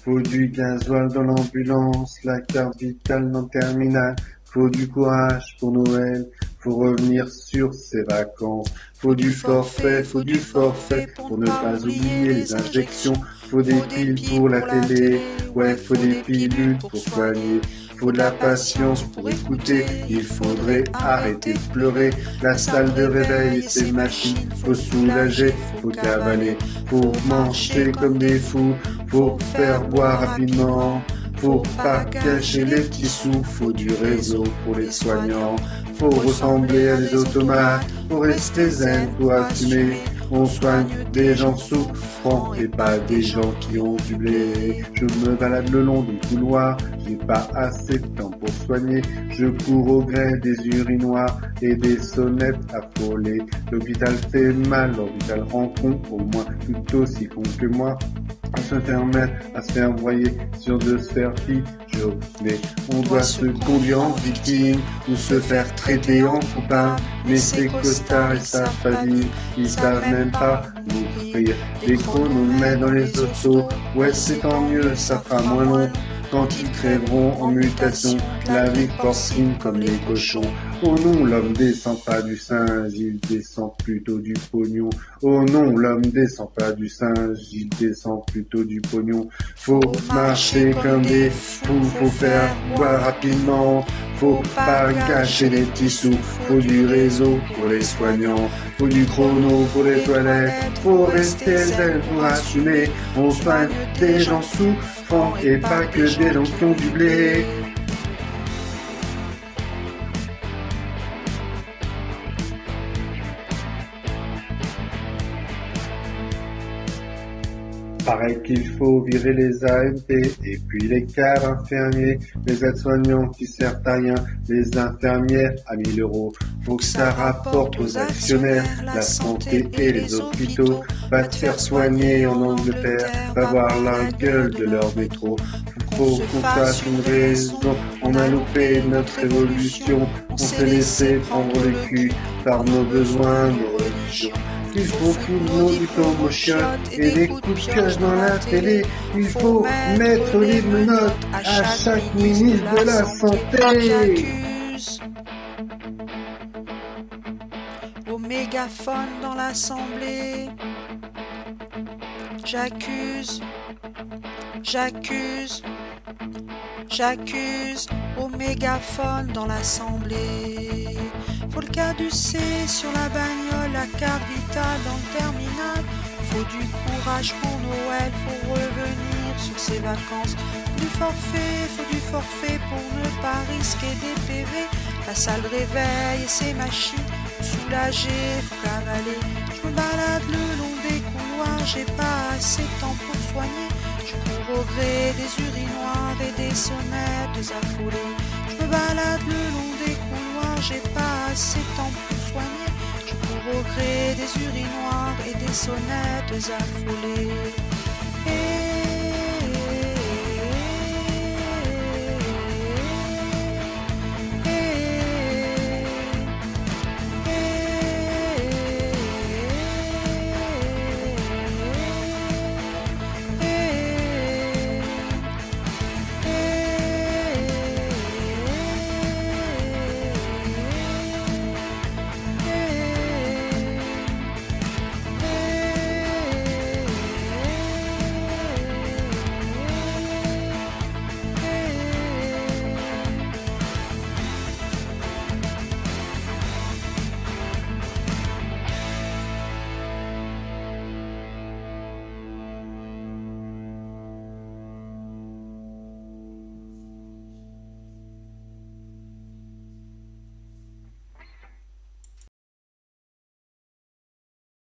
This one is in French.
Faut du gasoil dans l'ambulance, la carte vitale non terminale. Faut du courage pour Noël, faut revenir sur ses vacances. Faut du forfait pour ne pas oublier les injections. Faut des piles pour la télé, ouais, faut des pilules pour soigner. Faut de la patience pour écouter, il faudrait arrêter de pleurer. La salle de réveil et ses machines, faut soulager, faut cavaler. Faut manger comme des fous, faut faire boire rapidement. Faut pas cacher les petits sous, faut du réseau pour les soignants. Faut ressembler à des automates, faut rester zen, faut assumer. On soigne des gens souffrants et pas des gens qui ont du blé. Je me balade le long du couloir, j'ai pas assez de temps pour soigner. Je cours au gré des urinoirs et des sonnettes affolées. L'hôpital fait mal, l'hôpital rend con, au moins tout aussi con que moi. À se faire mettre, à se faire envoyer, sur de se faire pigeonner. On doit se conduire en victime, ou se faire traiter en copain. Mais ces costards et sa famille, ils savent même pas mourir. Dès qu'on nous met dans les ossos, ouais c'est tant mieux, ça fera moins long. Quand ils crèveront en mutation, la vie porcine comme les cochons. Oh non, l'homme descend pas du singe, il descend plutôt du pognon. Oh non, l'homme descend pas du singe, il descend plutôt du pognon. Faut marcher comme des fous, faut faire boire rapidement. Faut pas gâcher les petits sous, faut du réseau pour les soignants. Faut du chrono pour les toilettes, faut rester zen pour assumer. On soigne des gens souffrants et pas que des gens qui ont du blé. Paraît qu'il faut virer les AMP et puis les cadres infirmiers, les aides-soignants qui servent à rien, les infirmières à 1000 €. Faut que ça rapporte aux actionnaires, la santé et les hôpitaux. Va te faire soigner en Angleterre, va voir la gueule de leur métro. Faut qu'on fasse une raison, on a loupé notre évolution, on s'est laissé prendre le cul par nos besoins, nos religions. Il faut foutre nos diplômes aux chiottes et des coups de cache dans la télé. Il faut mettre les menottes à chaque ministre de la Santé. Au mégaphone dans l'Assemblée, j'accuse, j'accuse, j'accuse. Au mégaphone dans l'Assemblée. Faut le caducer sur la bagnole, la carte vitale dans le terminal. Faut du courage pour Noël, faut revenir sur ses vacances. Faut du forfait pour ne pas risquer des PV. La salle de réveil et ses machines, soulager, faut cavaler. Je me balade le long des couloirs, j'ai pas assez de temps pour soigner. Je cours au gré des urinoirs et des sonnettes affolées. Je me balade le long des couloirs, j'ai pas assez de temps pour soigner. Je cours au gré des urinoirs et des sonnettes affolées.